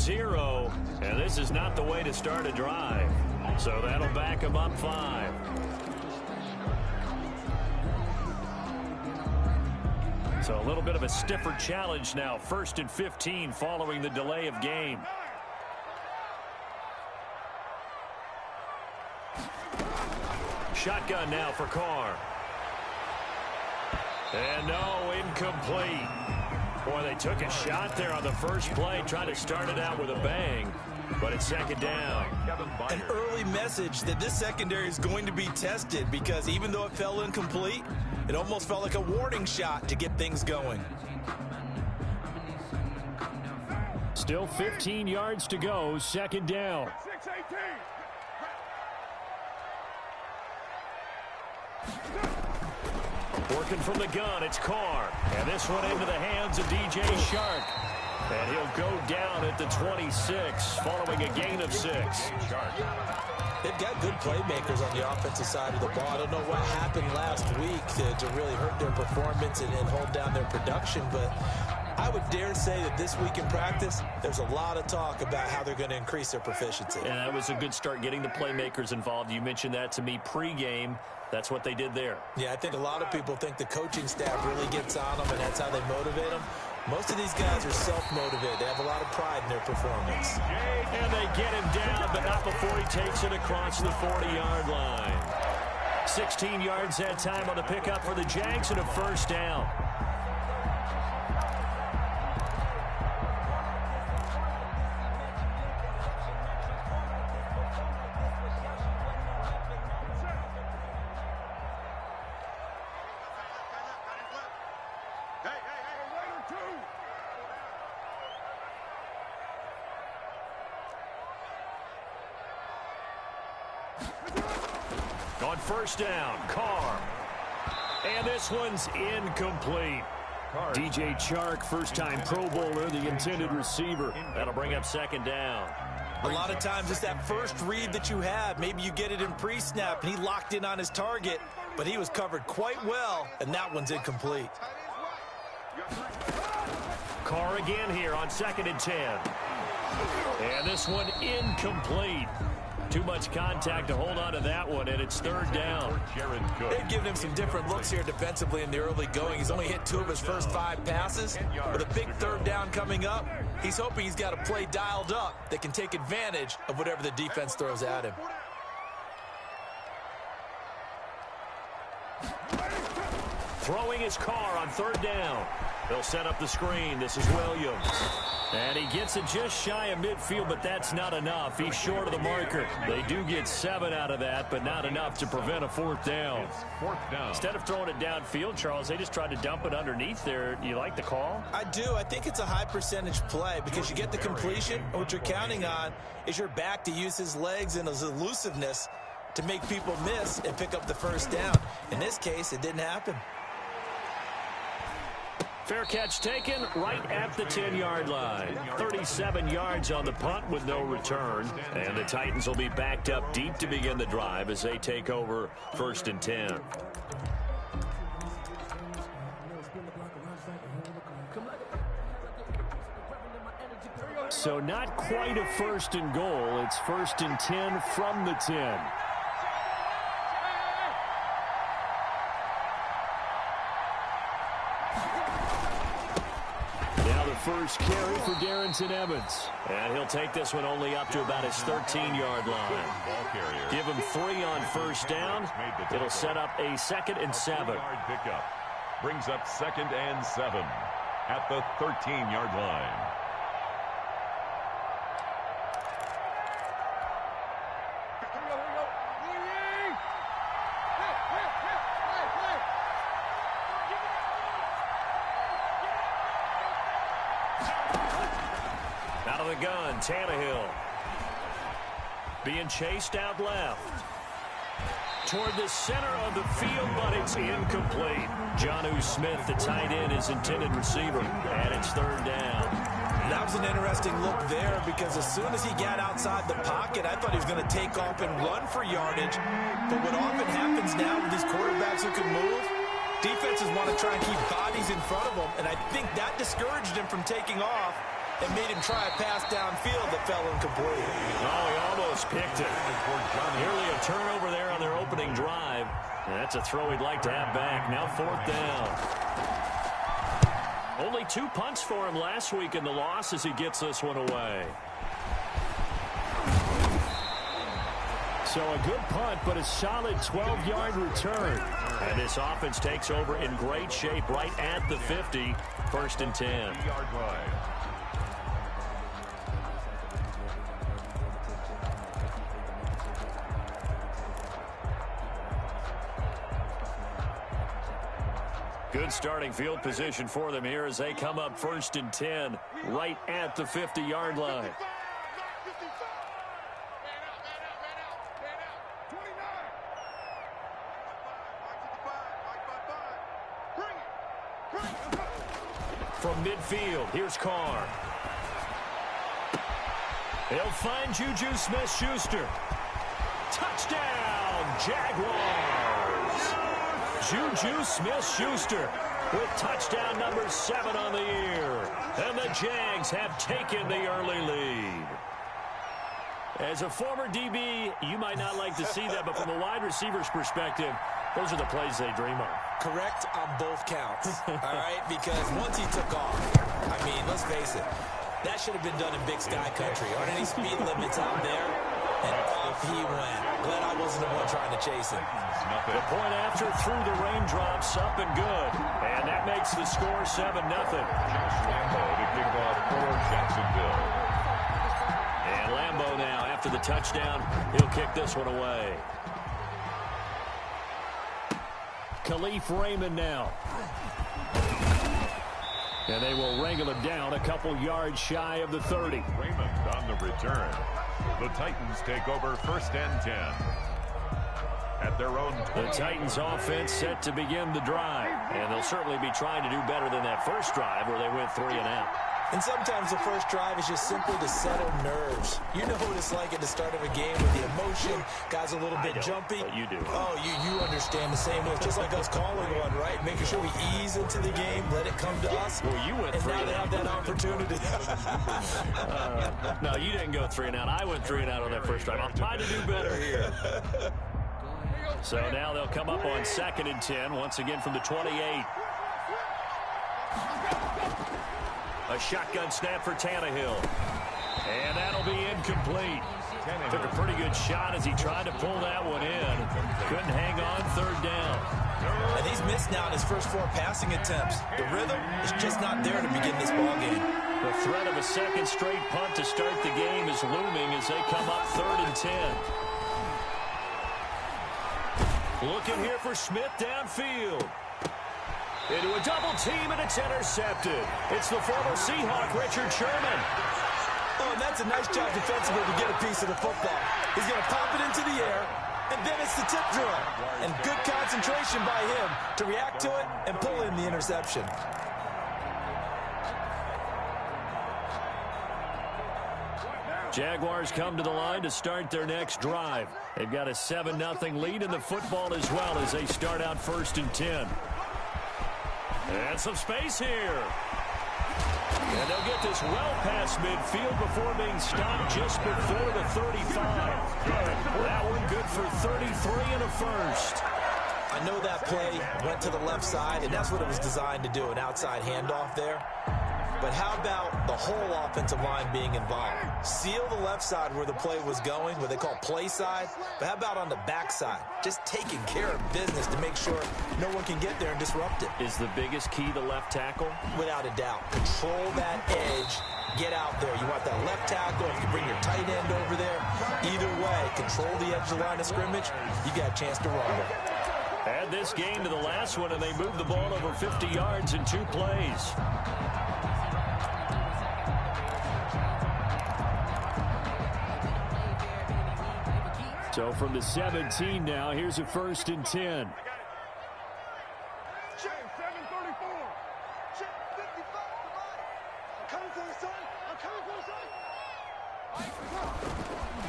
0, and this is not the way to start a drive. So that'll back them up 5. So a little bit of a stiffer challenge now. 1st and 15 following the delay of game. Shotgun now for Carr. And no, incomplete. Boy, they took a shot there on the first play, trying to start it out with a bang, but it's 2nd down. An early message that this secondary is going to be tested, because even though it fell incomplete, it almost felt like a warning shot to get things going. Still 15 yards to go, 2nd down. Working from the gun, it's Carr. And this one into the hands of DJ Shark. And he'll go down at the 26, following a gain of 6. They've got good playmakers on the offensive side of the ball. I don't know what happened last week to really hurt their performance and hold down their production, but I would dare say that this week in practice, there's a lot of talk about how they're going to increase their proficiency. And that was a good start, getting the playmakers involved. You mentioned that to me pregame. That's what they did there. Yeah, I think a lot of people think the coaching staff really gets on them, and that's how they motivate them. Most of these guys are self-motivated. They have a lot of pride in their performance. And they get him down, but not before he takes it across the 40-yard line. 16 yards that time on the pickup for the Jags and a 1st down. On 1st down, Carr. And this one's incomplete. DJ Chark, first-time Pro Bowler, the intended receiver. That'll bring up 2nd down. A lot of times it's that first read that you have. Maybe you get it in pre-snap, and he locked in on his target, but he was covered quite well, and that one's incomplete. Carr again here on 2nd and 10. And this one incomplete. Too much contact to hold on to that one, and it's 3rd down. They've given him some different looks here defensively in the early going. He's only hit 2 of his first 5 passes. With a big 3rd down coming up, he's hoping he's got a play dialed up that can take advantage of whatever the defense throws at him. Throwing his Carr on 3rd down. They'll set up the screen. This is Williams. And he gets it just shy of midfield, but that's not enough. He's short of the marker. They do get 7 out of that, but not enough to prevent a 4th down. Instead of throwing it downfield, Charles, they just tried to dump it underneath there. You like the call? I do. I think it's a high-percentage play because you get the completion. What you're counting on is your back to use his legs and his elusiveness to make people miss and pick up the 1st down. In this case, it didn't happen. Fair catch taken right at the 10-yard line. 37 yards on the punt with no return. And the Titans will be backed up deep to begin the drive as they take over 1st and 10. So not quite a 1st and goal. It's 1st and 10 from the 10. First carry for Darrington Evans. And he'll take this one only up to about his 13-yard line. Give him 3 on 1st down. It'll set up a 2nd and 7. Brings up 2nd and 7 at the 13-yard line. Gun, Tannehill. Being chased out left. Toward the center of the field, but it's incomplete. Jonnu Smith, the tight end, is intended receiver, and it's 3rd down. That was an interesting look there because as soon as he got outside the pocket, I thought he was going to take off and run for yardage. But what often happens now with these quarterbacks who can move, defenses want to try and keep bodies in front of them, and I think that discouraged him from taking off. and made him try a pass downfield that fell incomplete. Oh, he almost picked it. Nearly a turnover there on their opening drive. And that's a throw he'd like to have back. Now 4th down. Only 2 punts for him last week in the loss as he gets this one away. So a good punt, but a solid 12-yard return. And this offense takes over in great shape right at the 50. 1st and 10. Good starting field position for them here as they come up 1st and 10 right at the 50-yard line. From midfield, here's Carr. They'll find Juju Smith-Schuster. Touchdown, Jaguars! Juju Smith-Schuster with touchdown number 7 on the year. And the Jags have taken the early lead. As a former DB, you might not like to see that, but from a wide receiver's perspective, those are the plays they dream of. Correct on both counts, all right? Because once he took off, I mean, let's face it, that should have been done in Big Sky Country. Aren't any speed limits out there? And off he went. Glad I wasn't the one trying to chase him. The point after through the raindrops, up and good. And that makes the score 7-0. Josh Lambo to kick off for Jacksonville. And Lambo now, after the touchdown, he'll kick this one away. Khalif Raymond now. And they will wrangle him down a couple yards shy of the 30. Raymond on the return. The Titans take over 1st and 10. At their own 20. The Titans offense set to begin the drive. And they'll certainly be trying to do better than that first drive where they went 3 and out. And sometimes the first drive is just simply to settle nerves. You know what it's like at the start of a game with the emotion. Guys a little bit jumpy. But you do. Oh, you understand the same way. It's just like us calling one, right? Making sure we ease into the game, let it come to us. Well, you went 3 and now they have that opportunity. No, you didn't go 3 and out. I went 3 and out on that first drive. I'm trying to do better here. So now they'll come up on 2nd and 10, once again from the 28. A shotgun snap for Tannehill. And that'll be incomplete. Took a pretty good shot as he tried to pull that one in. Couldn't hang on 3rd down. And he's missed now in his first 4 passing attempts. The rhythm is just not there to begin this ball game. The threat of a second straight punt to start the game is looming as they come up 3rd and 10. Looking here for Smith downfield. Into a double team, and it's intercepted. It's the former Seahawk, Richard Sherman. Oh, and that's a nice job defensively to get a piece of the football. He's going to pop it into the air, and then it's the tip drill. And good concentration by him to react to it and pull in the interception. Jaguars come to the line to start their next drive. They've got a 7-0 lead in the football as well as they start out 1st and 10. And some space here. And they'll get this well past midfield before being stopped just before the 35. That one good for 33 and a first. I know that play went to the left side, and that's what it was designed to do, an outside handoff there. But how about the whole offensive line being involved? Seal the left side where the play was going, what they call play side. But how about on the back side? Just taking care of business to make sure no one can get there and disrupt it. Is the biggest key the left tackle? Without a doubt. Control that edge. Get out there. You want that left tackle. If you bring your tight end over there, either way, control the edge of the line of scrimmage. You got a chance to rumble. Add this game to the last one, and they moved the ball over 50 yards in 2 plays. So from the 17 now, here's a 1st and 10.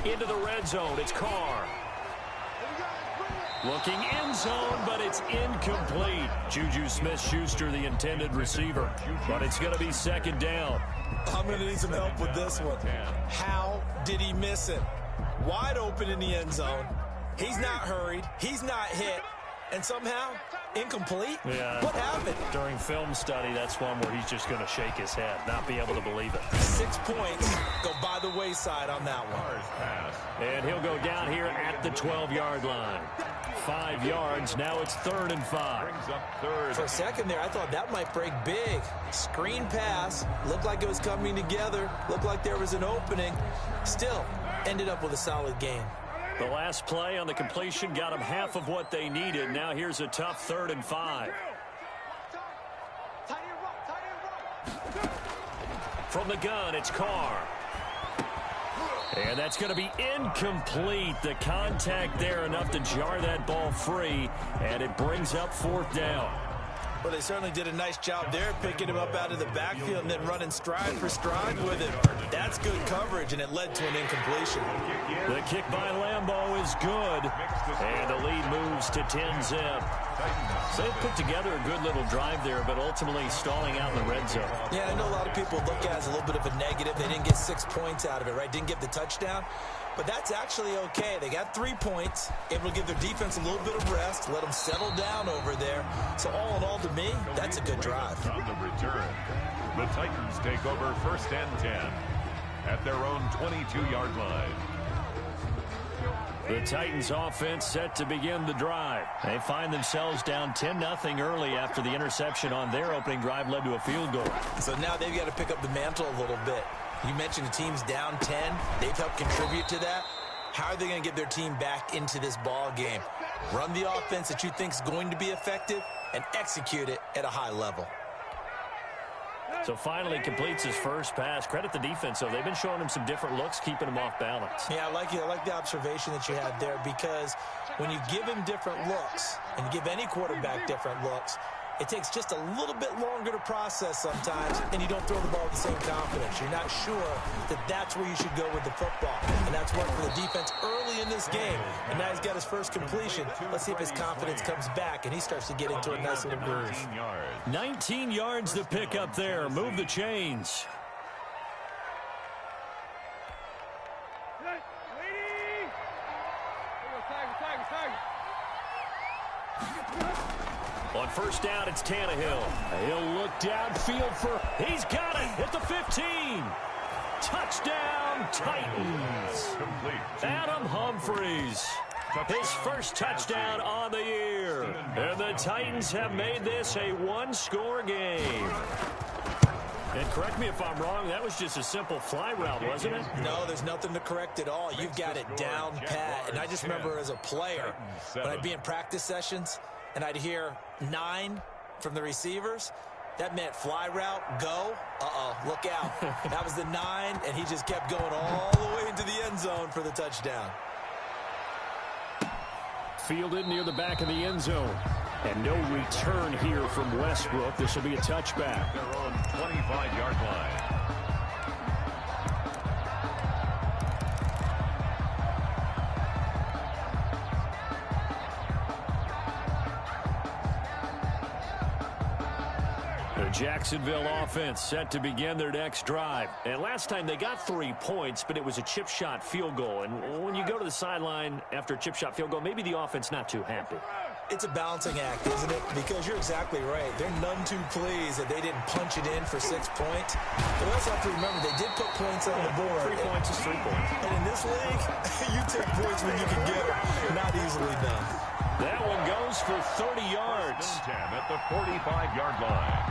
Into the red zone, it's Carr. Looking end zone, but it's incomplete. Juju Smith-Schuster, the intended receiver. But it's going to be second down. I'm going to need some help with this one. How did he miss it? Wide open in the end zone. He's not hurried. He's not hit. And somehow, incomplete? Yeah. What happened? During film study, that's one where he's just going to shake his head, not be able to believe it. 6 points go by the wayside on that one. And he'll go down here at the 12-yard line. 5 yards. Now it's 3rd and 5. For a second there, I thought that might break big. Screen pass. Looked like it was coming together. Looked like there was an opening. Still, ended up with a solid game. The last play on the completion got them half of what they needed. Now here's a tough 3rd and 5. From the gun, it's Carr. And that's going to be incomplete. The contact there enough to jar that ball free, and it brings up 4th down. Well, they certainly did a nice job there, picking him up out of the backfield and then running stride for stride with him. That's good coverage, and it led to an incompletion. The kick by Lambeau is good, and the lead moves to 10-zip. So they've put together a good little drive there, but ultimately stalling out in the red zone. Yeah, I know a lot of people look at it as a little bit of a negative. They didn't get 6 points out of it, right? Didn't get the touchdown. But that's actually okay. They got 3 points, able to give their defense a little bit of rest, let them settle down over there. So all in all, to me, that's a good drive. On the return, the Titans take over 1st and 10 at their own 22-yard line. The Titans offense set to begin the drive. They find themselves down 10-0 early after the interception on their opening drive led to a field goal. So now they've got to pick up the mantle a little bit. You mentioned the team's down 10. They've helped contribute to that. How are they going to get their team back into this ball game? Run the offense that you think is going to be effective and execute it at a high level. So finally completes his first pass. Credit the defense, though. They've been showing him some different looks, keeping him off balance. Yeah, I like the observation that you had there, because when you give him different looks and you give any quarterback different looks, it takes just a little bit longer to process sometimes, and you don't throw the ball with the same confidence. You're not sure that that's where you should go with the football, and that's worked for the defense early in this game. And now he's got his first completion. Let's see if his confidence comes back, and he starts to get into a nice little groove. 19 yards to pick up there. Move the chains. On 1st down, it's Tannehill. He'll look downfield for... He's got it at the 15. Touchdown, Titans. Adam Humphries. His first touchdown on the year. And the Titans have made this a one-score game. And correct me if I'm wrong, that was just a simple fly route, wasn't it? No, there's nothing to correct at all. You've got it down pat. And I just remember as a player, when I'd be in practice sessions, and I'd hear 9 from the receivers, that meant fly route, go. Uh-oh, look out. That was the 9, and he just kept going all the way into the end zone for the touchdown. Fielded near the back of the end zone. And no return here from Westbrook. This will be a touchback. Their own 25-yard line. The Jacksonville offense set to begin their next drive. And last time they got 3 points, but it was a chip shot field goal. And when you go to the sideline after a chip shot field goal, maybe the offense not too happy. It's a balancing act, isn't it? Because you're exactly right. They're none too pleased that they didn't punch it in for 6 points. But we also have to remember they did put points on the board. 3 points is 3 points. And in this league, you take points when you can get them. Not easily done. That one goes for 30 yards. 10 at the 45-yard line.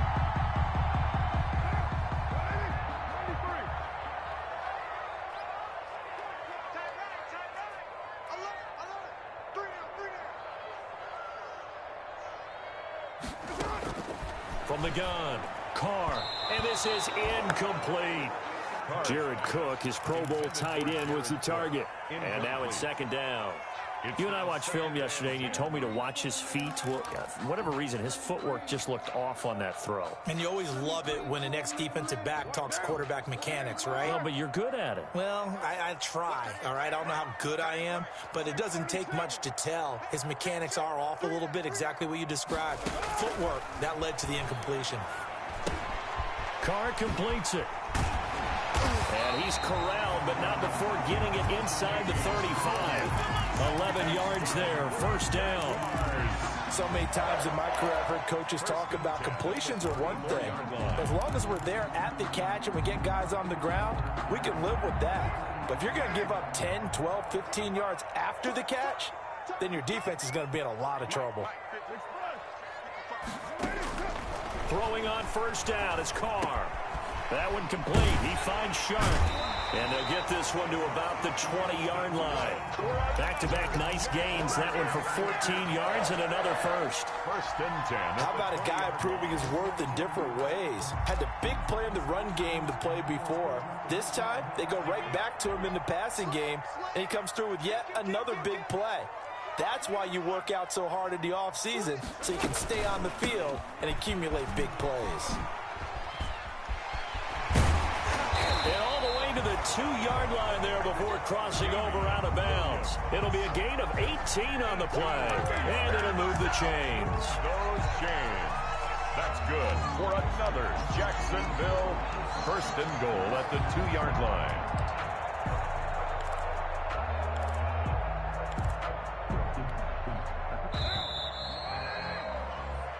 From the gun, Carr, and this is incomplete. Jared Cook, his Pro Bowl tight end, was the target. And now it's 2nd down. You and I watched film yesterday, and you told me to watch his feet. Well, for whatever reason, his footwork just looked off on that throw. And you always love it when an ex-defensive back talks quarterback mechanics, right? Well, but you're good at it. Well, I try, all right? I don't know how good I am, but it doesn't take much to tell. His mechanics are off a little bit, exactly what you described. Footwork, that led to the incompletion. Carr completes it. And he's corralled, but not before getting it inside the 35. 11 yards there, first down. So many times in my career, I've heard coaches talk about completions are one thing. As long as we're there at the catch and we get guys on the ground, we can live with that. But if you're going to give up 10, 12, 15 yards after the catch, then your defense is going to be in a lot of trouble. Throwing on first down is Carr. That one complete. He finds Sharp. And they'll get this one to about the 20-yard line. Back-to-back nice gains. That one for 14 yards and another first. First and 10. How about a guy proving his worth in different ways? Had the big play in the run game to play before. This time, they go right back to him in the passing game, and he comes through with yet another big play. That's why you work out so hard in the offseason, so you can stay on the field and accumulate big plays. To the 2-yard line there before crossing over out of bounds. It'll be a gain of 18 on the play, and it'll move the chains. Those chains. That's good for another Jacksonville first and goal at the 2-yard line.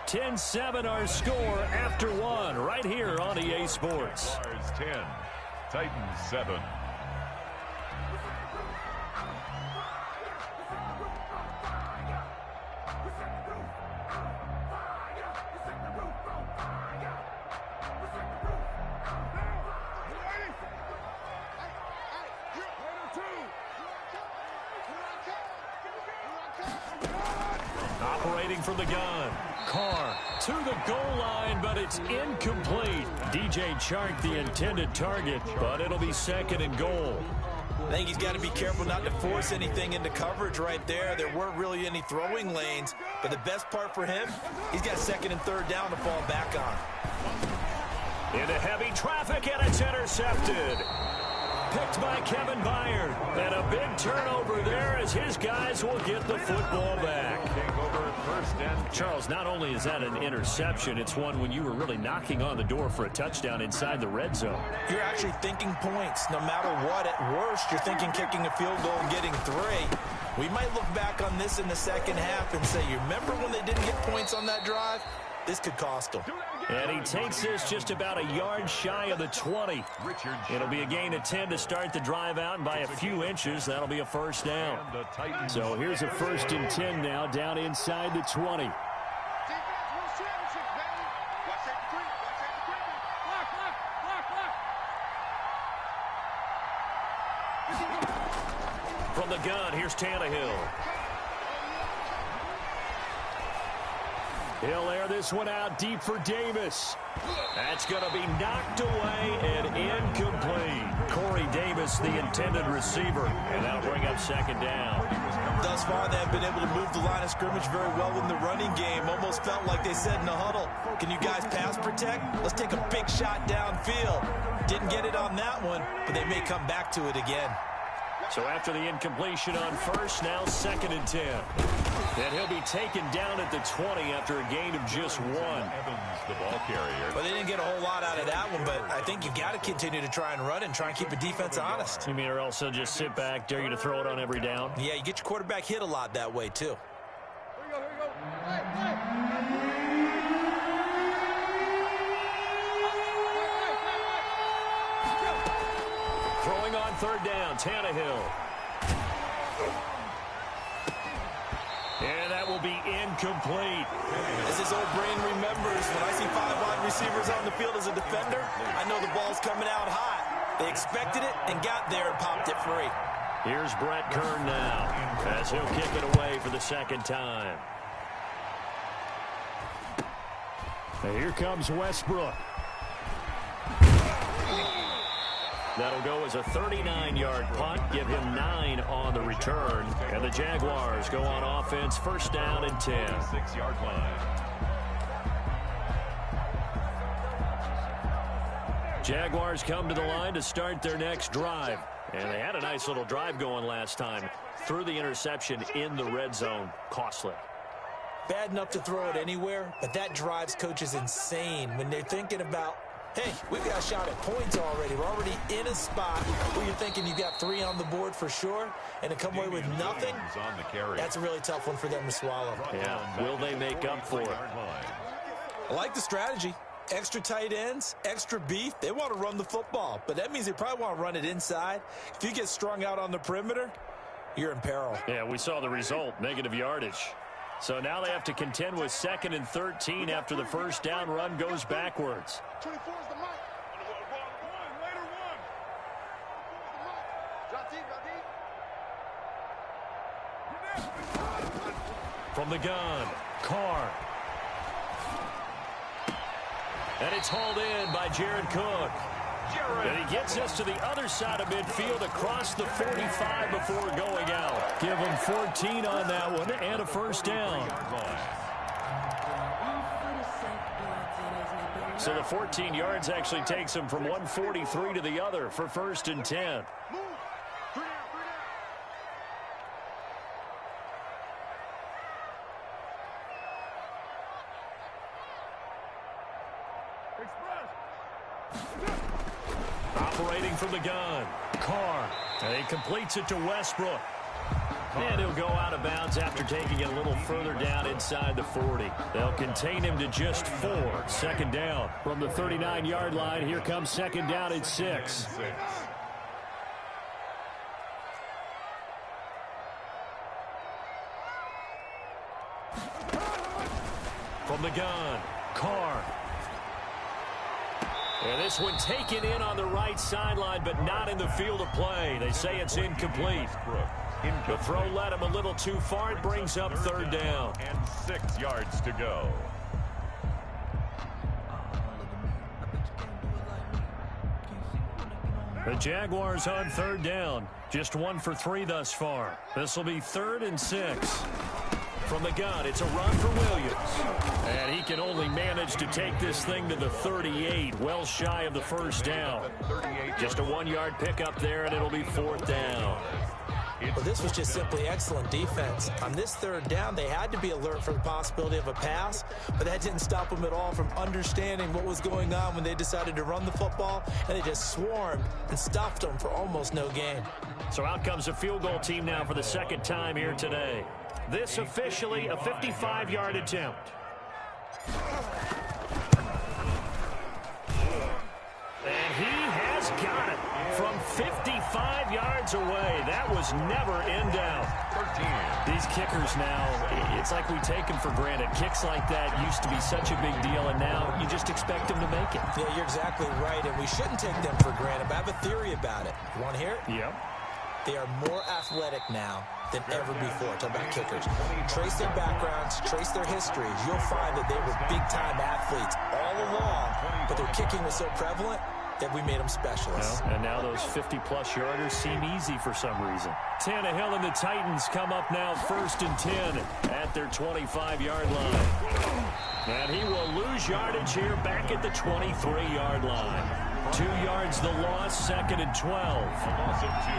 (10-7) our score after one right here on EA Sports. 10. Titans 7. Operating from the gun. Carr to the goal line, but it's incomplete. DJ Chark, the intended target, but it'll be second and goal. I think he's got to be careful not to force anything into coverage right there. There weren't really any throwing lanes, but the best part for him, he's got second and third down to fall back on. Into heavy traffic, and it's intercepted. Picked by Kevin Byard. And a big turnover there as his guys will get the football back. Charles, not only is that an interception, it's one when you were really knocking on the door for a touchdown inside the red zone. You're actually thinking points. No matter what, at worst, you're thinking kicking a field goal and getting 3. We might look back on this in the second half and say, you remember when they didn't get points on that drive? This could cost them. And he takes this just about a yard shy of the 20. It'll be a gain of 10 to start the drive out, and by a few inches, that'll be a first down. So here's a first and 10 now, down inside the 20. From the gun, here's Tannehill. He'll air this one out deep for Davis. That's going to be knocked away and incomplete. Corey Davis, the intended receiver, and that'll bring up second down. Thus far, they have been able to move the line of scrimmage very well in the running game. Almost felt like they said in the huddle, can you guys pass protect? Let's take a big shot downfield. Didn't get it on that one, but they may come back to it again. So after the incompletion on first, now second and 10. And he'll be taken down at the 20 after a gain of just 1. Evans, the ball carrier. Well, they didn't get a whole lot out of that one, but I think you've got to continue to try and run and try and keep the defense honest. You mean or else they'll just sit back, dare you to throw it on every down? Yeah, you get your quarterback hit a lot that way, too. Throwing on third down, Tannehill. And that will be incomplete. As his old brain remembers, when I see 5 wide receivers on the field as a defender, I know the ball's coming out hot. They expected it and got there and popped it free. Here's Brett Kern now, as he'll kick it away for the second time. And here comes Westbrook. That'll go as a 39-yard punt, give him 9 on the return. And the Jaguars go on offense, first down and 10. 6-yard line. Jaguars come to the line to start their next drive. And they had a nice little drive going last time. Threw the interception in the red zone. Costly. Bad enough to throw it anywhere, but that drives coaches insane when they're thinking about, hey, we've got a shot at points already. We're already in a spot where you're thinking you've got 3 on the board for sure, and to come away with nothing, that's a really tough one for them to swallow. Yeah, will they make up for it? I like the strategy. Extra tight ends, extra beef. They want to run the football, but that means they probably want to run it inside. If you get strung out on the perimeter, you're in peril. Yeah, we saw the result, negative yardage. So now they have to contend with 2nd and 13 after the first down run goes backwards. 24 is the mic. Later one. Drop deep, drop deep. From the gun, Carr. And it's hauled in by Jared Cook. And he gets us to the other side of midfield across the 45 before going out. Give him 14 on that one and a first down. So the 14 yards actually takes him from 143 to the other for first and 10. Operating from the gun, Carr. And he completes it to Westbrook. And he'll go out of bounds after taking it a little further down inside the 40. They'll contain him to just 4. Second down from the 39-yard line. Here comes second down at 6. From the gun, Carr. And this one taken in on the right sideline, but not in the field of play. They say it's incomplete. The throw led him a little too far. It brings up third down. And 6 yards to go. The Jaguars on third down. Just 1 for 3 thus far. This will be 3rd and 6. From the gun, it's a run for Williams. And he can only manage to take this thing to the 38, well shy of the first down. Just a 1-yard pickup there, and it'll be 4th down. Well, this was just simply excellent defense. On this third down, they had to be alert for the possibility of a pass, but that didn't stop them at all from understanding what was going on when they decided to run the football, and they just swarmed and stuffed them for almost no gain. So out comes a field goal team now for the second time here today. This officially a 55-yard attempt. And he has got it from 55 yards away. That was never in doubt. These kickers now, it's like we take them for granted. Kicks like that used to be such a big deal, and now you just expect them to make it. Yeah, you're exactly right, and we shouldn't take them for granted, but I have a theory about it. You want to hear it? Yep. They are more athletic now than ever before. Talk about kickers. Trace their backgrounds, trace their histories. You'll find that they were big-time athletes all along, but their kicking was so prevalent that we made them specialists. Well, and now those 50-plus yarders seem easy for some reason. Tannehill and the Titans come up now 1st and 10 at their 25-yard line. And he will lose yardage here back at the 23-yard line. 2 yards the loss, 2nd and 12. I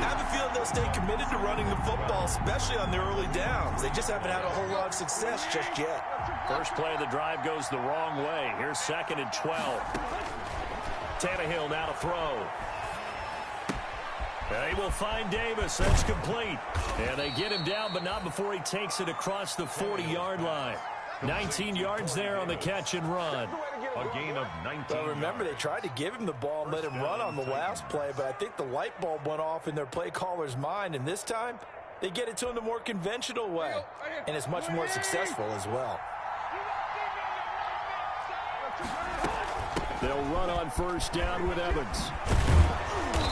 have a feeling they'll stay committed to running the football, especially on their early downs. They just haven't had a whole lot of success just yet. First play of the drive goes the wrong way. Here's 2nd and 12. Tannehill now to throw. They will find Davis. That's complete. And they get him down, but not before he takes it across the 40-yard line. 19 yards there on the catch and run. A gain of 19. Well, remember, they tried to give him the ball and let him run on the last play, but I think the light bulb went off in their play caller's mind, and this time they get it to him the more conventional way, and it's much more successful as well. They'll run on first down with Evans.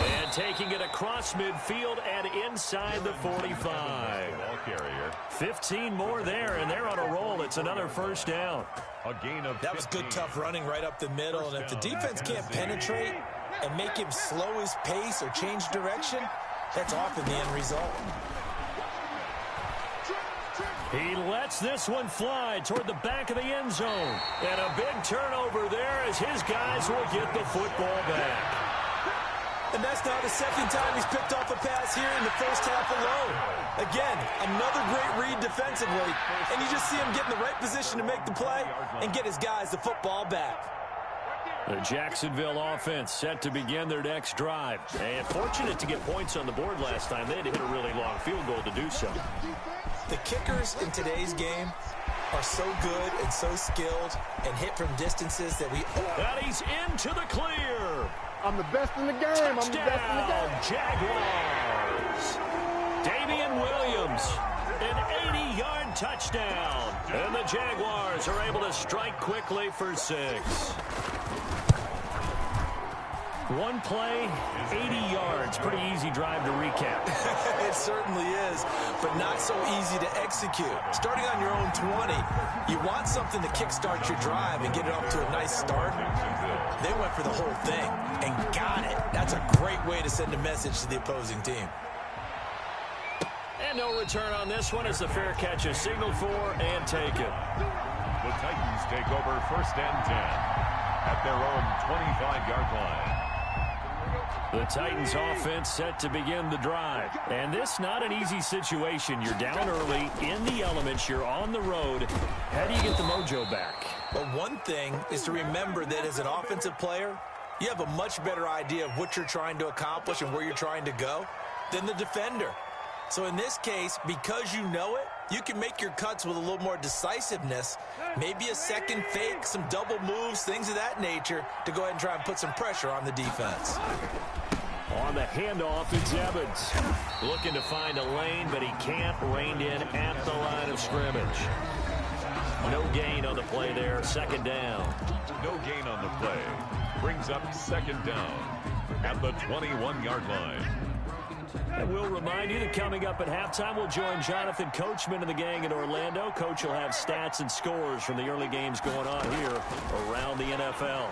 And taking it across midfield and inside the 45. Ball carrier. 15 more there, and they're on a roll. It's another first down. A gain of 15. That was good, tough running right up the middle, and if the defense can't penetrate, and make him slow his pace or change direction, that's often the end result. He lets this one fly toward the back of the end zone. And a big turnover there as his guys will get the football back. And that's now the second time he's picked off a pass here in the first half alone. Again, another great read defensively. And you just see him get in the right position to make the play and get his guys the football back. The Jacksonville offense set to begin their next drive. And fortunate to get points on the board last time. They had to hit a really long field goal to do so. The kickers in today's game are so good and so skilled and hit from distances that we... And he's into the clear. I'm the best in the game. I'm the best in the game. Jaguars. Damian Williams, an 80-yard touchdown. And the Jaguars are able to strike quickly for 6. One play, 80 yards. Pretty easy drive to recap. It certainly is, but not so easy to execute. Starting on your own 20, you want something to kickstart your drive and get it off to a nice start. They went for the whole thing and got it. That's a great way to send a message to the opposing team. And no return on this one as the fair catch is signaled for and taken. The Titans take over 1st and 10 at their own 25-yard line. The Titans offense set to begin the drive. And this not an easy situation. You're down early, in the elements, you're on the road. How do you get the mojo back? Well, one thing is to remember that as an offensive player, you have a much better idea of what you're trying to accomplish and where you're trying to go than the defender. So in this case, because you know it, you can make your cuts with a little more decisiveness, maybe a second fake, some double moves, things of that nature, to go ahead and try and put some pressure on the defense. On the handoff, it's Evans. Looking to find a lane, but he can't. Reined in at the line of scrimmage. No gain on the play there. 2nd down. No gain on the play. Brings up 2nd down at the 21-yard line. And we'll remind you that coming up at halftime, we'll join Jonathan Coachman and the gang in Orlando. Coach will have stats and scores from the early games going on here around the NFL.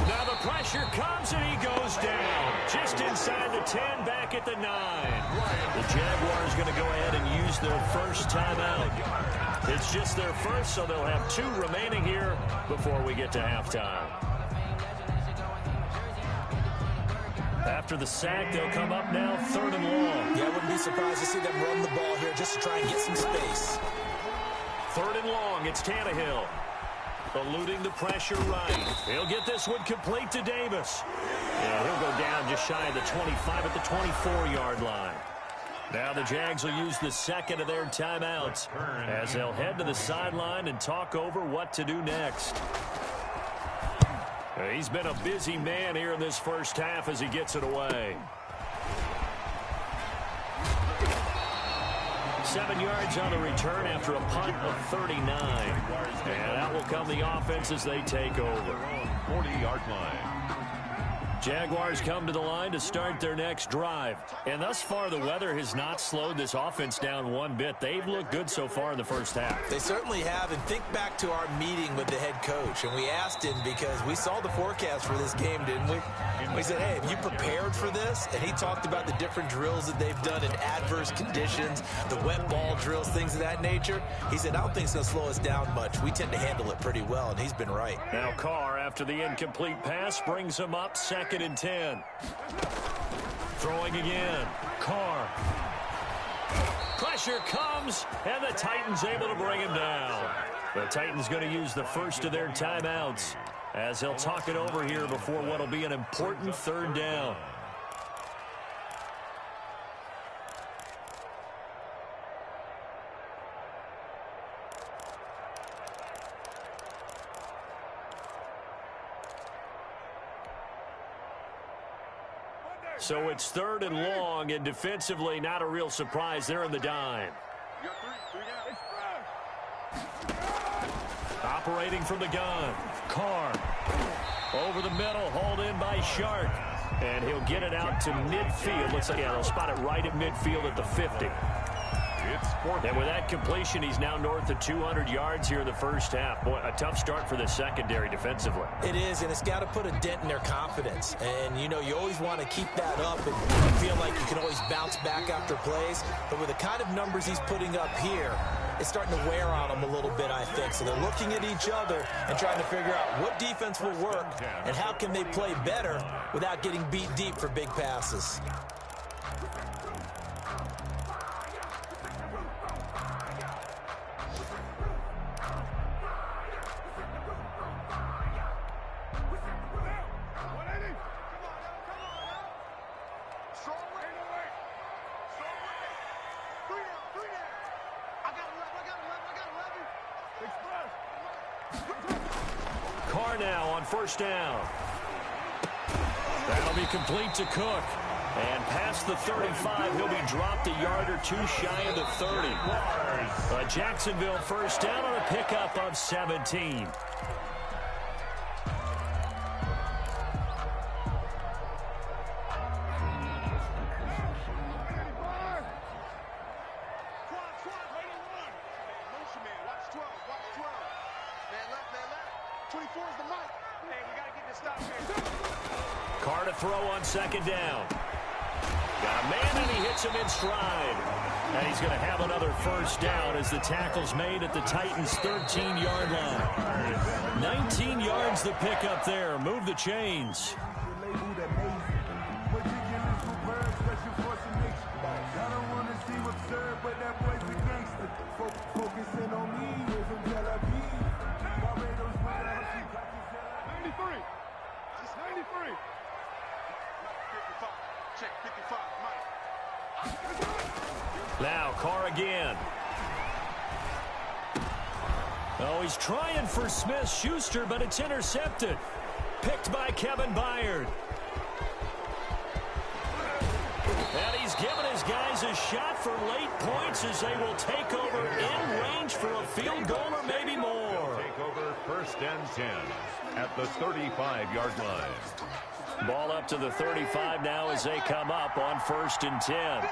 Now the pressure comes and he goes down. Just inside the 10, back at the 9. The Jaguars going to go ahead and use their first timeout. It's just their first, so they'll have 2 remaining here before we get to halftime. After the sack, they'll come up now 3rd and long. Yeah, I wouldn't be surprised to see them run the ball here just to try and get some space. 3rd and long, it's Tannehill. Eluding the pressure right. He'll get this one complete to Davis. Yeah, he'll go down just shy of the 25 at the 24-yard line. Now the Jags will use the 2nd of their timeouts as they'll head to the sideline and talk over what to do next. He's been a busy man here in this first half as he gets it away. 7 yards on the return after a punt of 39. And out will come the offense as they take over. 40-yard line. Jaguars come to the line to start their next drive. And thus far, the weather has not slowed this offense down one bit. They've looked good so far in the first half. They certainly have. And think back to our meeting with the head coach. And we asked him because we saw the forecast for this game, didn't we? We said, hey, have you prepared for this? And he talked about the different drills that they've done in adverse conditions, the wet ball drills, things of that nature. He said, I don't think it's going to slow us down much. We tend to handle it pretty well, and he's been right. Now Carr, after the incomplete pass, brings him up 2nd and 10. Throwing again. Carr. Pressure comes, and the Titans able to bring him down. The Titans going to use the first of their timeouts as they'll talk it over here before what will be an important 3rd down. So it's 3rd and long, and defensively not a real surprise. They're in the dime. Operating from the gun. Carr. Over the middle, hauled in by Shark. And he'll get it out to midfield. Looks like, yeah, they'll spot it right at midfield at the 50. It's 4th. And with that completion, he's now north of 200 yards here in the first half. Boy, a tough start for the secondary defensively. It is, and it's got to put a dent in their confidence. And, you know, you always want to keep that up and feel like you can always bounce back after plays. But with the kind of numbers he's putting up here, it's starting to wear on them a little bit, I think. So they're looking at each other and trying to figure out what defense will work and how can they play better without getting beat deep for big passes. Carr now on first down. That'll be complete to Cook. And past the 35, he'll be dropped a yard or two shy of the 30. A Jacksonville first down on a pickup of 17. Carr to throw on second down. Got a man, and he hits him in stride. And he's going to have another first down as the tackle's made at the Titans' 13-yard line. 19 yards the pickup there. Move the chains. Now Carr again. Oh, he's trying for Smith-Schuster, but it's intercepted. Picked by Kevin Byard. And he's given his guys a shot for late points as they will take over in range for a field goal or maybe more. Take over 1st and 10 at the 35-yard line. Ball up to the 35 now as they come up on 1st and 10.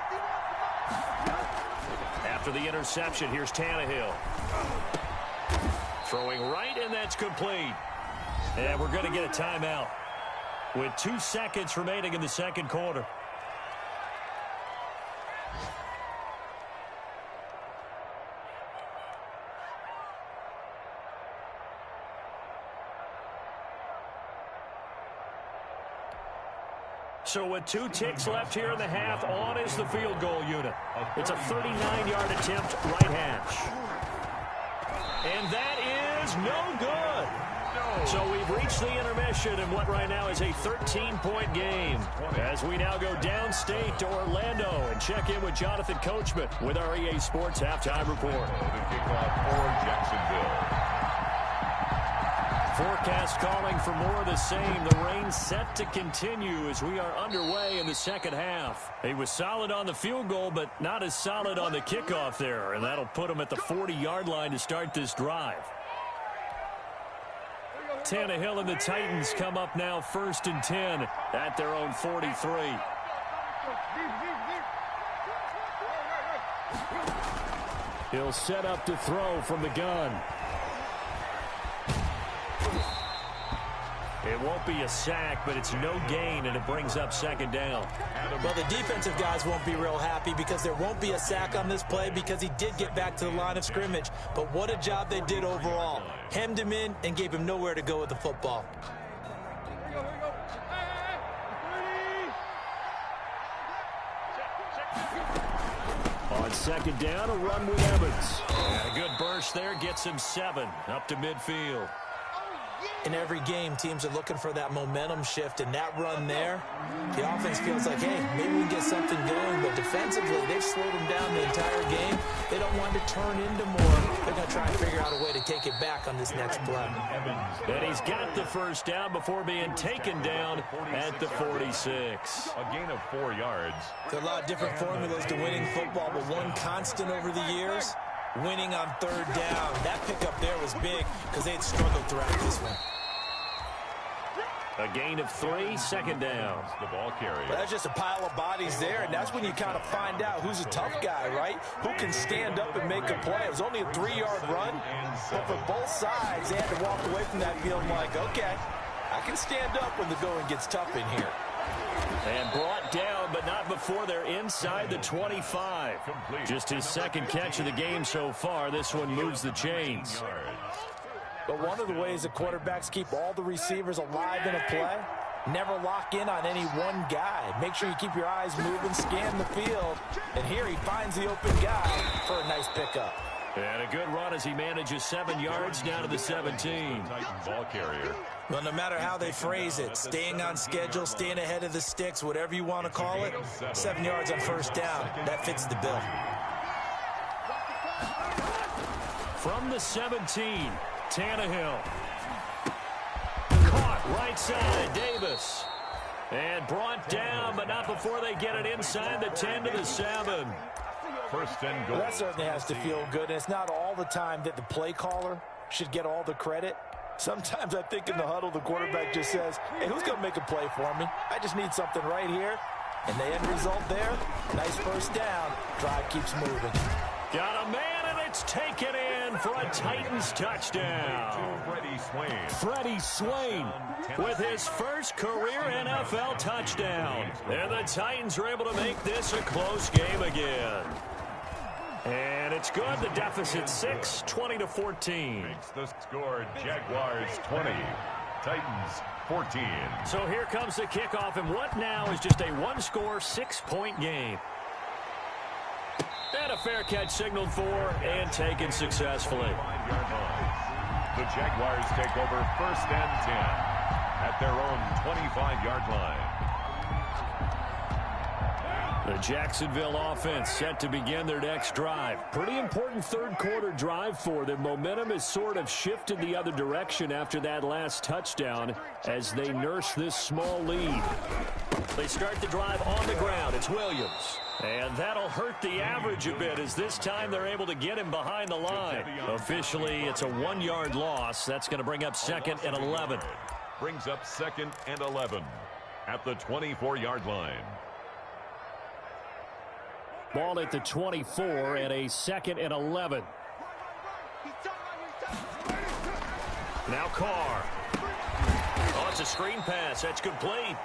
After the interception, here's Tannehill. Throwing right, and that's complete. And we're going to get a timeout with 2 seconds remaining in the second quarter. So with 2 ticks left here in the half, on is the field goal unit. It's a 39-yard attempt, right hash. And that is no good. So we've reached the intermission in what right now is a 13-point game. As we now go downstate to Orlando and check in with Jonathan Coachman with our EA Sports Halftime Report. The kickoff for Jacksonville. Forecast calling for more of the same. The rain set to continue as we are underway in the second half. He was solid on the field goal, but not as solid on the kickoff there, and that'll put him at the 40-yard line to start this drive. Tannehill and the Titans come up now 1st and 10 at their own 43. He'll set up to throw from the gun. It won't be a sack, but it's no gain, and it brings up second down. Well, the defensive guys won't be real happy because there won't be a sack on this play because he did get back to the line of scrimmage. But what a job they did overall. Hemmed him in and gave him nowhere to go with the football. On second down, a run with Evans. And a good burst there gets him 7 up to midfield. In every game, teams are looking for that momentum shift, and that run there, the offense feels like, hey, maybe we can get something going, but defensively, they've slowed them down the entire game. They don't want to turn into more. They're going to try and figure out a way to take it back on this next play. And he's got the first down before being taken down at the 46. A gain of 4 yards. There are a lot of different formulas to winning football, but one constant over the years, winning on 3rd down. That pickup there was big because they had struggled throughout this one. A gain of 3, second down. The ball carrier. Well, that's just a pile of bodies there, and that's when you kind of find out who's a tough guy, right? Who can stand up and make a play. It was only a 3-yard run, but for both sides, they had to walk away from that feeling like, okay, I can stand up when the going gets tough in here. And brought down, but not before they're inside the 25. Just his second catch of the game so far. This one moves the chains. But one of the ways that quarterbacks keep all the receivers alive in a play, never lock in on any one guy. Make sure you keep your eyes moving, scan the field. And here he finds the open guy for a nice pickup. And a good run as he manages 7 yards down to the 17. Ball carrier. Well, no matter how they phrase it, staying on schedule, staying ahead of the sticks, whatever you want to call it, 7 yards on first down, that fits the bill. From the 17, Tannehill. Caught right side, Davis. And brought down, but not before they get it inside the 10 to the 7. First and goal. Well, that certainly has to feel good, and it's not all the time that the play caller should get all the credit. Sometimes I think in the huddle, the quarterback just says, hey, who's going to make a play for me? I just need something right here. And the end result there, nice first down. Drive keeps moving. Got a man, and it's taken in for a Titans touchdown. Freddie Swain with his first career NFL touchdown. And the Titans are able to make this a close game again. And it's good. The deficit 6, 20-14. Makes the score Jaguars 20, Titans 14. So here comes the kickoff, and what now is just a one-score, 6-point game. And a fair catch signaled for and taken successfully. The Jaguars take over first and 10 at their own 25-yard line. The Jacksonville offense set to begin their next drive. Pretty important third-quarter drive for them. Momentum has sort of shifted the other direction after that last touchdown as they nurse this small lead. They start the drive on the ground. It's Williams. And that'll hurt the average a bit as this time they're able to get him behind the line. Officially, it's a 1-yard loss. That's going to bring up 2nd and 11. Brings up 2nd and 11 at the 24-yard line. Ball at the 24 and a 2nd and 11. Now Carr. Oh, it's a screen pass. That's complete.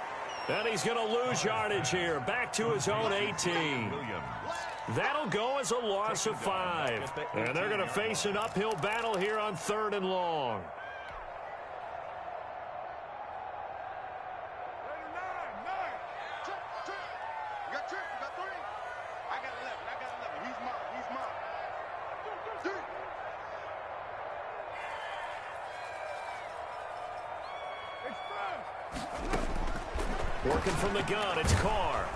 And he's going to lose yardage here. Back to his own 18. That'll go as a loss of 5. And they're going to face an uphill battle here on 3rd and long. Working from the gun, it's Carr.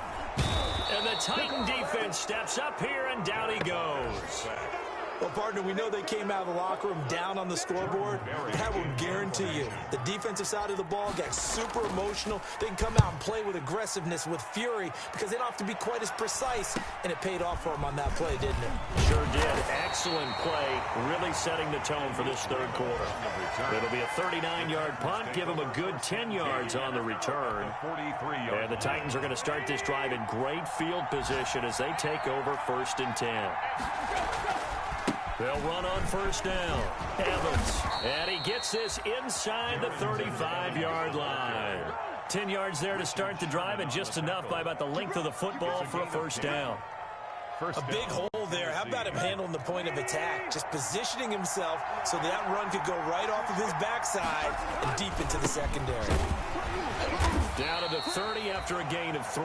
And the Titan defense steps up here, and down he goes. Well, partner, we know they came out of the locker room down on the scoreboard. That will guarantee you the defensive side of the ball got super emotional. They can come out and play with aggressiveness, with fury, because they don't have to be quite as precise. And it paid off for them on that play, didn't it? Sure did. Excellent play, really setting the tone for this third quarter. It'll be a 39-yard punt, give them a good 10 yards on the return. And the Titans are going to start this drive in great field position as they take over 1st and 10. They'll run on first down. Evans. And he gets this inside the 35-yard line. 10 yards there to start the drive, and just enough by about the length of the football for a first down. A big hole there. How about him handling the point of attack? Just positioning himself so that run could go right off of his backside and deep into the secondary. Down to the 30 after a gain of 3.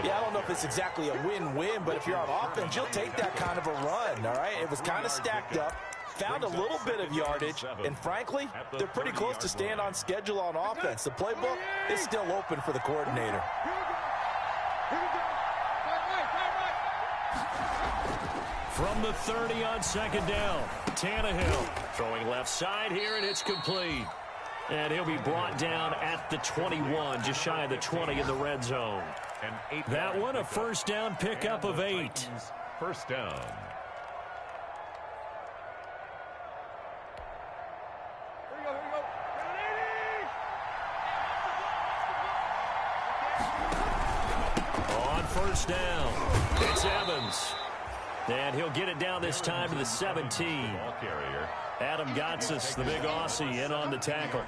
Yeah, I don't know if it's exactly a win-win, but if you're on offense, you'll take that kind of a run, all right? It was kind of stacked up, found a little bit of yardage, and frankly, they're pretty close to staying on schedule on offense. The playbook is still open for the coordinator. From the 30 on 2nd down, Tannehill throwing left side here, and it's complete. And he'll be brought down at the 21, just shy of the 20 in the red zone. That one, a first down pickup of 8. First down. On first down, it's Evans. And he'll get it down this time to the 17. Adam Gotsis, the big Aussie, in on the tackle.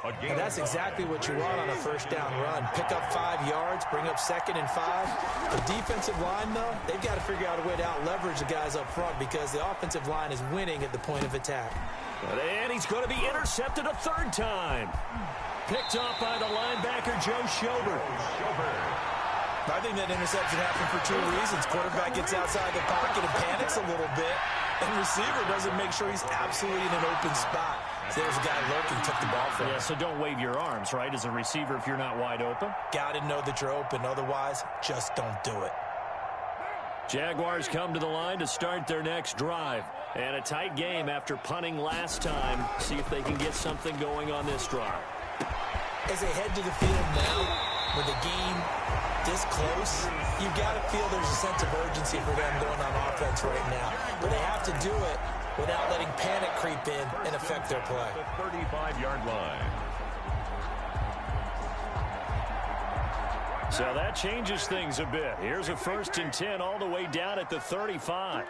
And that's exactly what you want on a first down run. Pick up 5 yards, bring up 2nd and 5. The defensive line, though, they've got to figure out a way to out-leverage the guys up front because the offensive line is winning at the point of attack. And he's going to be intercepted a 3rd time. Picked off by the linebacker, Joe Schobert. I think that interception happened for 2 reasons. Quarterback gets outside the pocket and panics a little bit, and receiver doesn't make sure he's absolutely in an open spot. So there's a guy lurking, took the ball from him. Yeah, so don't wave your arms, right, as a receiver if you're not wide open. Got to know that you're open. Otherwise, just don't do it. Jaguars come to the line to start their next drive. And a tight game after punting last time. See if they can get something going on this drive. As they head to the field now, with the game this close, you've got to feel there's a sense of urgency for them going on offense right now. But they have to do it without letting panic creep in and affect their play. The 35-yard line. So that changes things a bit. Here's a 1st and 10 all the way down at the 35.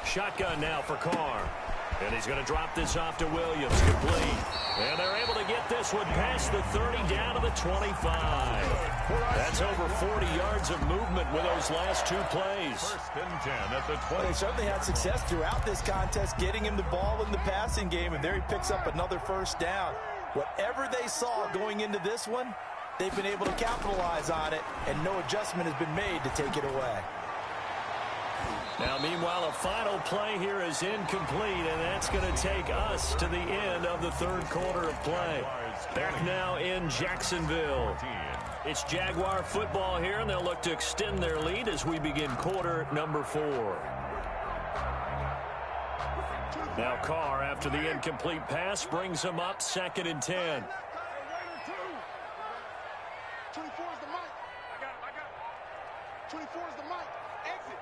Shotgun now for Carr. And he's going to drop this off to Williams. Complete. And they're able to get this one past the 30 down to the 25. That's over 40 yards of movement with those last 2 plays. 1st and 10 at the 20. Well, they certainly had success throughout this contest getting him the ball in the passing game, and there he picks up another 1st down. Whatever they saw going into this one, they've been able to capitalize on it, and no adjustment has been made to take it away. Now, meanwhile, a final play here is incomplete, and that's going to take us to the end of the 3rd quarter of play. Back now in Jacksonville. It's Jaguar football here, and they'll look to extend their lead as we begin quarter number 4. Now Carr, after the incomplete pass, brings him up 2nd and 10. 24 is the mic. I got it. 24 is the mic. Exit.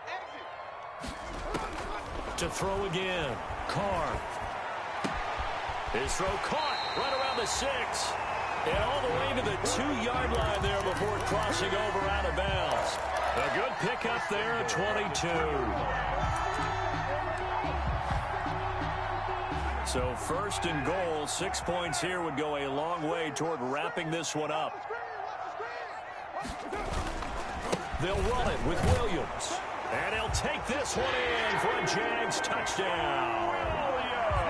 To throw again. Carr. His throw caught right around the 6. And all the way to the 2-yard line there before crossing over out of bounds. A good pickup there at 22. So 1st and goal, 6 points here would go a long way toward wrapping this one up. They'll run it with Williams. And he'll take this one in for a Jags touchdown.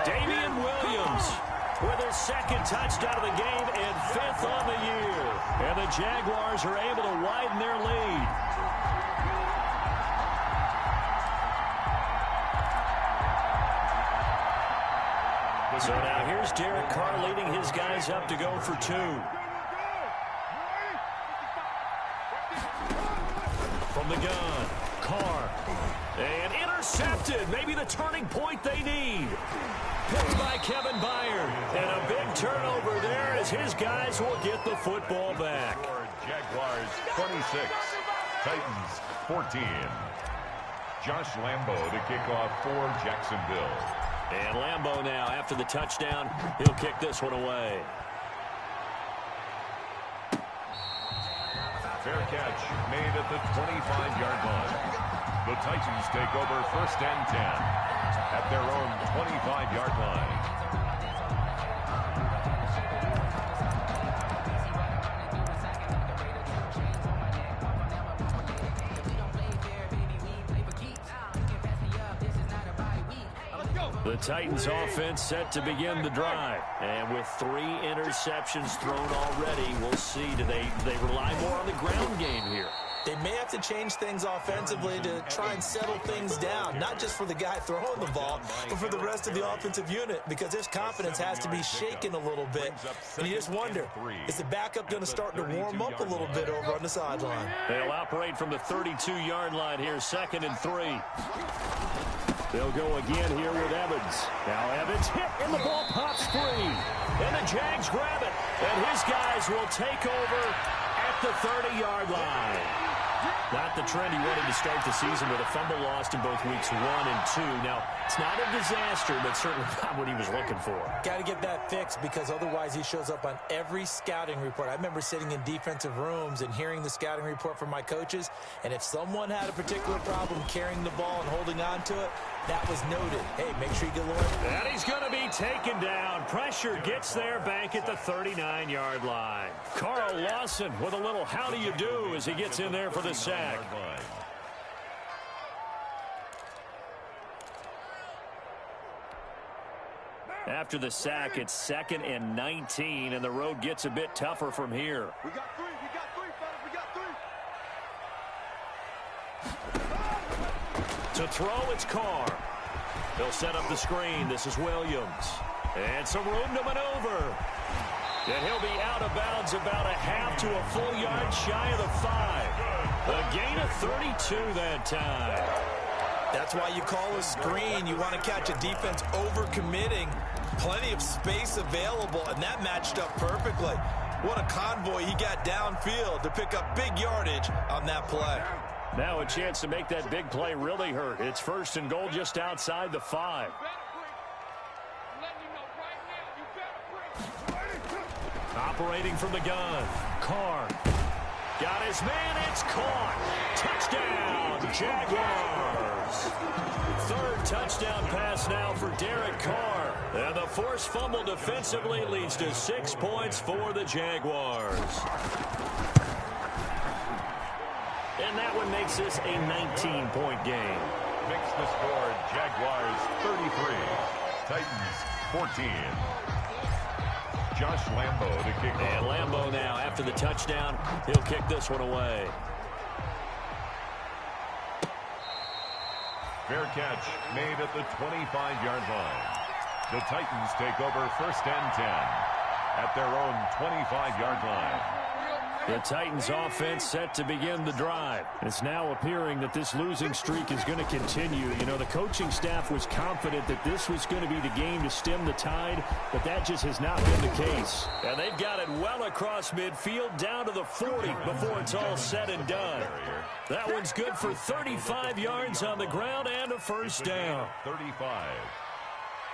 Damian Williams with his 2nd touchdown of the game and 5th on the year. And the Jaguars are able to widen their lead. So now here's Derek Carr leading his guys up to go for 2. From the gun, Carr. And intercepted. Maybe the turning point they need. Picked by Kevin Byard. And a big turnover there as his guys will get the football back. Jaguars 26, Titans 14. Josh Lambo to kick off for Jacksonville. And Lambo now, after the touchdown, he'll kick this one away. Fair catch made at the 25-yard line. The Titans take over 1st and 10 at their own 25-yard line. The Titans offense set to begin the drive. And with 3 interceptions thrown already, we'll see. Do they rely more on the ground game here? They may have to change things offensively to try and settle things down, not just for the guy throwing the ball, but for the rest of the offensive unit, because their confidence has to be shaken a little bit. And you just wonder, is the backup going to start to warm up a little bit over on the sideline? They'll operate from the 32-yard line here, 2nd and 3. They'll go again here with Evans. Now Evans hit, and the ball pops free. And the Jags grab it. And his guys will take over at the 30-yard line. Not the trend he wanted to start the season with a fumble lost in both weeks 1 and 2. Now, it's not a disaster, but certainly not what he was looking for. Got to get that fixed because otherwise he shows up on every scouting report. I remember sitting in defensive rooms and hearing the scouting report from my coaches, and if someone had a particular problem carrying the ball and holding on to it, that was noted. Hey, make sure you get Lord. And he's going to be taken down. Pressure gets there back at the 39-yard line. Carl Lawson with a little how do you do as he gets in there for the sack. After the sack, it's 2nd and 19, and the road gets a bit tougher from here. We got three, fellas, we got three. To throw, it's Carr. He'll set up the screen. This is Williams. And some room to maneuver. And he'll be out of bounds about a half to a full yard shy of the 5. A gain of 32 that time. That's why you call a screen. You want to catch a defense over-committing. Plenty of space available, and that matched up perfectly. What a convoy he got downfield to pick up big yardage on that play. Now a chance to make that big play really hurt. It's 1st and goal just outside the 5. Operating from the gun. Carr. Got his man. It's caught. Touchdown, Jaguars. 3rd touchdown pass now for Derek Carr. And the forced fumble defensively leads to 6 points for the Jaguars. And that one makes this a 19-point game. Makes the score Jaguars 33, Titans 14. Josh Lambo to kick off. And Lambo now, after the touchdown, he'll kick this one away. Fair catch made at the 25-yard line. The Titans take over 1st and 10 at their own 25-yard line. The Titans offense set to begin the drive. It's now appearing that this losing streak is going to continue. You know, the coaching staff was confident that this was going to be the game to stem the tide, but that just has not been the case. And they've got it well across midfield down to the 40 before it's all said and done. That one's good for 35 yards on the ground and a 1st down. 35.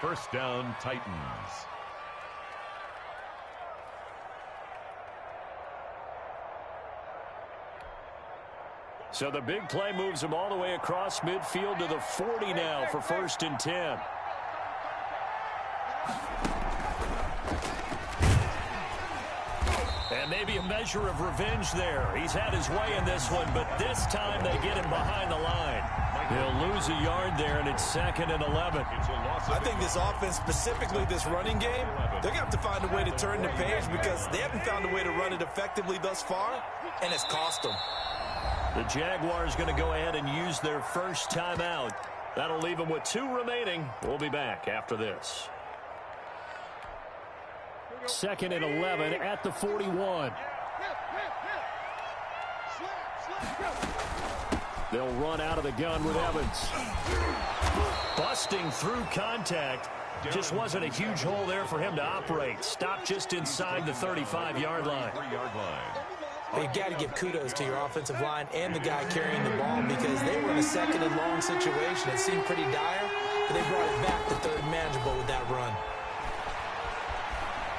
1st down, Titans. So the big play moves them all the way across midfield to the 40 now for 1st and 10. And maybe a measure of revenge there. He's had his way in this one, but this time they get him behind the line. He'll lose a yard there, and it's 2nd and 11. I think this offense, specifically this running game, they're going to have to find a way to turn the page because they haven't found a way to run it effectively thus far, and it's cost them. The Jaguars going to go ahead and use their first timeout. That'll leave them with 2 remaining. We'll be back after this. 2nd and 11 at the 41. They'll run out of the gun with Evans. Busting through contact. Just wasn't a huge hole there for him to operate. Stopped just inside the 35-yard line. You've got to give kudos to your offensive line and the guy carrying the ball because they were in a 2nd and long situation. It seemed pretty dire, but they brought it back to 3rd and manageable with that run.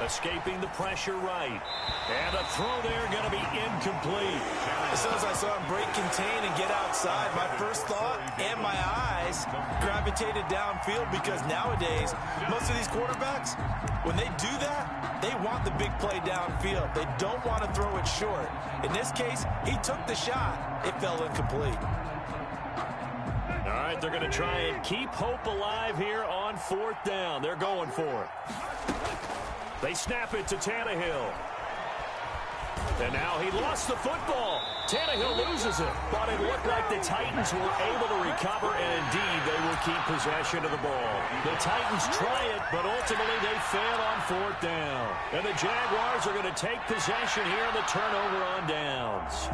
Escaping the pressure right. And a throw there going to be incomplete. As soon as I saw him break contain and get outside, my first thought and my eyes gravitated downfield because nowadays, most of these quarterbacks, when they do that, they want the big play downfield. They don't want to throw it short. In this case, he took the shot. It fell incomplete. All right, they're going to try and keep hope alive here on 4th down. They're going for it. They snap it to Tannehill. And now he lost the football. Tannehill loses it. But it looked like the Titans were able to recover, and indeed they will keep possession of the ball. The Titans try it, but ultimately they fail on 4th down. And the Jaguars are going to take possession here on the turnover on downs.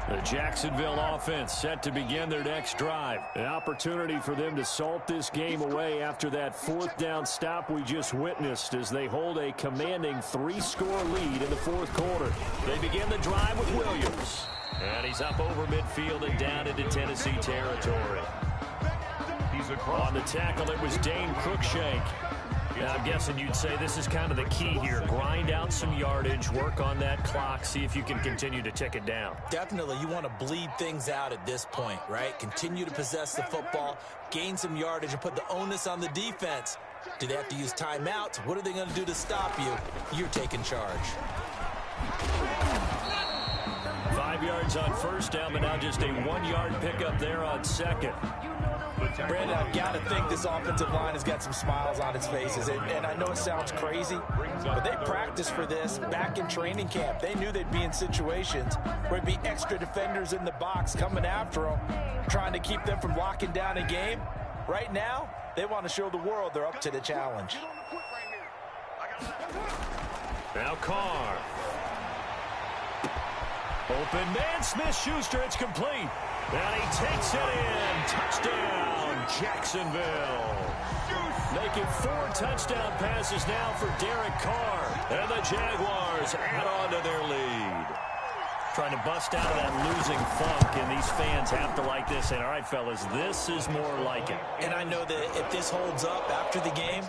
The Jacksonville offense set to begin their next drive. An opportunity for them to salt this game away after that 4th down stop we just witnessed as they hold a commanding 3-score lead in the 4th quarter. They begin the drive with Williams. And he's up over midfield and down into Tennessee territory. He's across. On the tackle, it was Dane Cruikshank. And I'm guessing you'd say this is kind of the key here. Grind out some yardage, work on that clock, see if you can continue to tick it down. Definitely, you want to bleed things out at this point, right? Continue to possess the football, gain some yardage, and put the onus on the defense. Do they have to use timeouts? What are they going to do to stop you? You're taking charge. 5 yards on first down, but now just a 1-yard pickup there on second. Brandon, I've got to think this offensive line has got some smiles on its faces. And I know it sounds crazy, but they practiced for this back in training camp. They knew they'd be in situations where there'd be extra defenders in the box coming after them, trying to keep them from locking down a game. Right now, they want to show the world they're up to the challenge. Now Carr. Open man, Smith-Schuster, it's complete. And he takes it in. Touchdown, Jacksonville. Making 4 touchdown passes now for Derek Carr. And the Jaguars add on to their lead. Trying to bust out of that losing funk, and these fans have to like this. And all right, fellas, this is more like it. And I know that if this holds up after the game,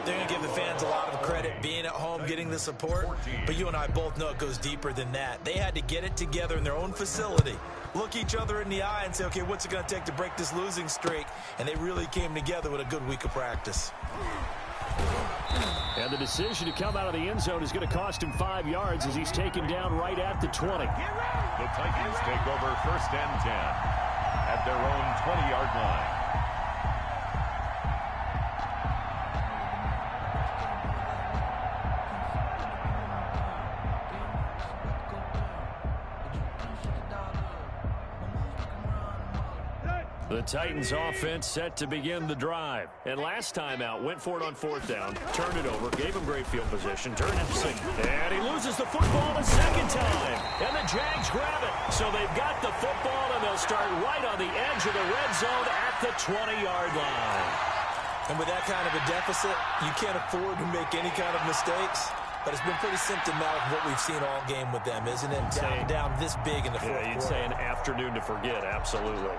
they're going to give the fans a lot of credit, being at home, getting the support. But you and I both know it goes deeper than that. They had to get it together in their own facility, look each other in the eye and say, okay, what's it going to take to break this losing streak? And they really came together with a good week of practice. And the decision to come out of the end zone is going to cost him 5 yards as he's taken down right at the 20. The Titans take over 1st and 10 at their own 20-yard line. The Titans offense set to begin the drive. And last time out, went for it on 4th down, turned it over, gave him great field position, turned it to 6. And he loses the football a second time. And the Jags grab it. So they've got the football, and they'll start right on the edge of the red zone at the 20-yard line. And with that kind of a deficit, you can't afford to make any kind of mistakes. But it's been pretty symptomatic of what we've seen all game with them, isn't it? Down this big in the 4th quarter. You'd say an afternoon to forget, absolutely.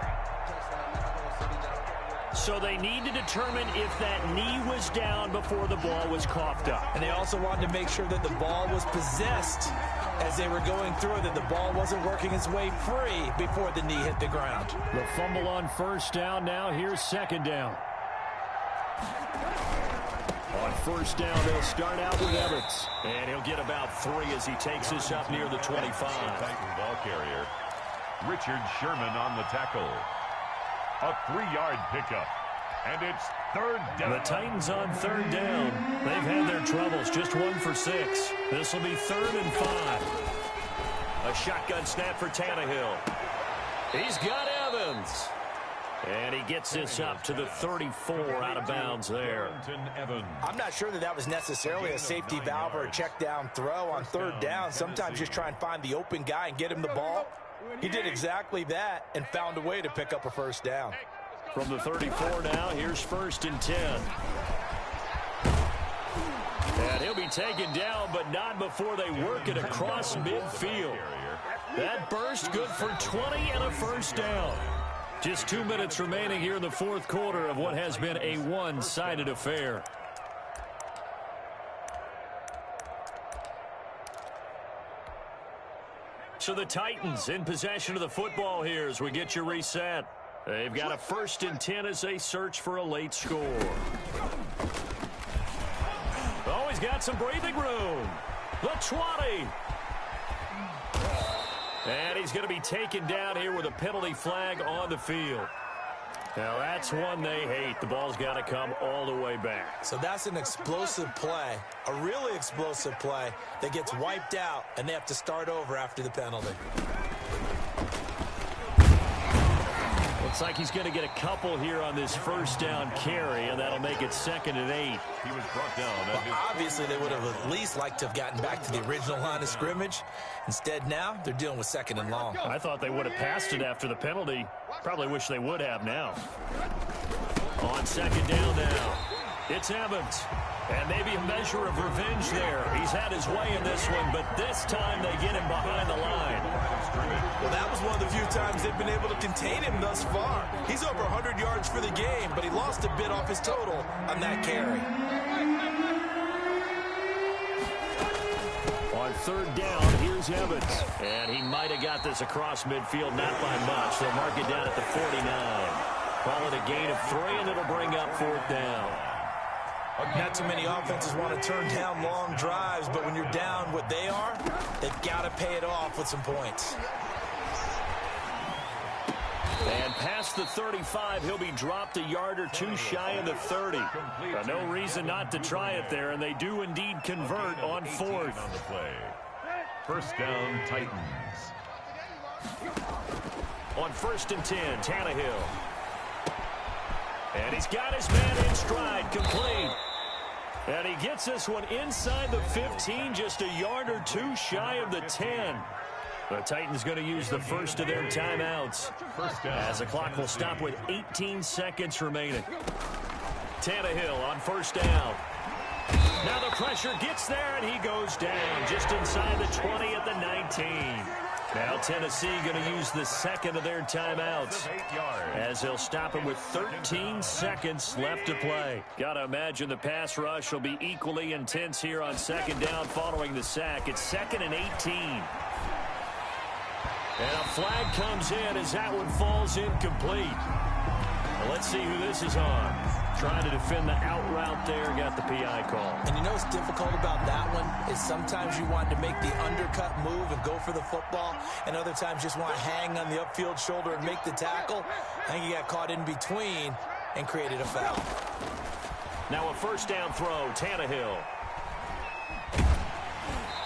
So they need to determine if that knee was down before the ball was coughed up. And they also wanted to make sure that the ball was possessed as they were going through, that the ball wasn't working its way free before the knee hit the ground. The fumble on 1st down. Now here's 2nd down. On 1st down, they'll start out with Evans. And he'll get about 3 as he takes this up near the 25. Titan ball carrier. Richard Sherman on the tackle. A 3-yard pickup. And it's 3rd down. The Titans on 3rd down. They've had their troubles. Just 1 for 6. This will be 3rd and 5. A shotgun snap for Tannehill. He's got Evans. And he gets this up to the 34 out of bounds there. I'm not sure that was necessarily a safety valve or a check down throw on 3rd down. Sometimes just try and find the open guy and get him the ball. He did exactly that and found a way to pick up a 1st down. From the 34 now, here's 1st and 10. And he'll be taken down, but not before they work it across midfield. That burst good for 20 and a 1st down. Just 2 minutes remaining here in the 4th quarter of what has been a one-sided affair. So the Titans in possession of the football here as we get your reset. They've got a 1st and 10 as they search for a late score. Oh, he's got some breathing room. The 20. And he's going to be taken down here with a penalty flag on the field. Now, that's one they hate. The ball's got to come all the way back. So that's an explosive play, a really explosive play that gets wiped out, and they have to start over after the penalty. Well, Looks like he's going to get a couple here on this first down carry, and that'll make it 2nd and 8. He was brought down. Well, obviously, they would have at least liked to have gotten back to the original line of scrimmage. Instead, now they're dealing with 2nd and long. I thought they would have passed it after the penalty. Probably wish they would have now. On 2nd down now, it's Evans. And maybe a measure of revenge there. He's had his way in this one, but this time they get him behind the line. Well, that was one of the few times they've been able to contain him thus far. He's over 100 yards for the game, but he lost a bit off his total on that carry. On 3rd down, here's Evans. And he might have got this across midfield, not by much. They'll mark it down at the 49. Call it a gain of 3, and it'll bring up 4th down. Not too many offenses want to turn down long drives, but when you're down what they are, they've got to pay it off with some points. And past the 35, he'll be dropped a yard or two shy of the 30. No reason not to try it there, and they do indeed convert on 4th. On the play. 1st down, Titans. On 1st and 10, Tannehill. And he's got his man in stride, complete. And he gets this one inside the 15, just a yard or two shy of the 10. The Titans going to use the first of their timeouts, as the clock will stop with 18 seconds remaining. Tannehill on 1st down. Now the pressure gets there, and he goes down just inside the 20 at the 19. Now Tennessee going to use the 2nd of their timeouts, as they'll stop him with 13 seconds left to play. Got to imagine the pass rush will be equally intense here on 2nd down following the sack. It's 2nd and 18. And a flag comes in as that one falls incomplete. Well, let's see who this is on. Trying to defend the out route there, got the PI call. And you know what's difficult about that one is sometimes you want to make the undercut move and go for the football, and other times just want to hang on the upfield shoulder and make the tackle. I think he got caught in between and created a foul. Now a 1st down throw, Tannehill.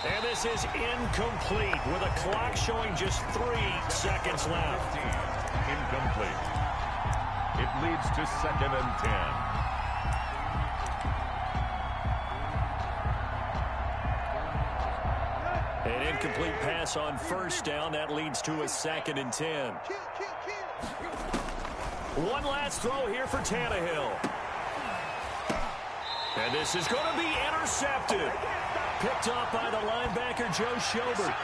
And this is incomplete with a clock showing just 3 seconds left. Incomplete. It leads to 2nd and 10. An incomplete pass on 1st down. That leads to a 2nd and 10. One last throw here for Tannehill. And this is going to be intercepted. Picked off by the linebacker, Joe Schobert.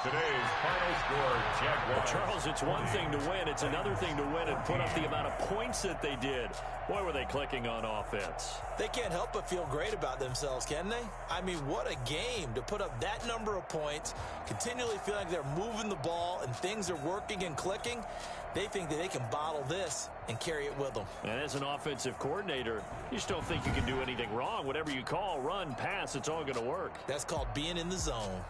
Today's final score, Jaguars. Well, Charles, it's one thing to win. It's another thing to win and put up the amount of points that they did. Boy, were they clicking on offense. They can't help but feel great about themselves, can they? I mean, what a game to put up that number of points, continually feel like they're moving the ball and things are working and clicking. They think that they can bottle this and carry it with them. And as an offensive coordinator, you just don't think you can do anything wrong. Whatever you call, run, pass, it's all going to work. That's called being in the zone.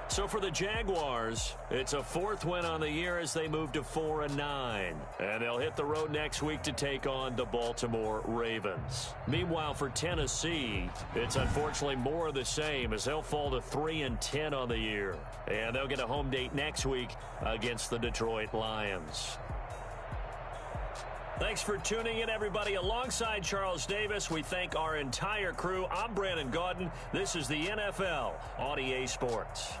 So for the Jaguars, it's a 4th win on the year as they move to 4-9. And they'll hit the road next week to take on the Baltimore Ravens. Meanwhile, for Tennessee, it's unfortunately more of the same as they'll fall to 3-10 on the year. And they'll get a home date next week against the Detroit Lions. Thanks for tuning in, everybody. Alongside Charles Davis, we thank our entire crew. I'm Brandon Gaudin. This is the NFL on EA Sports.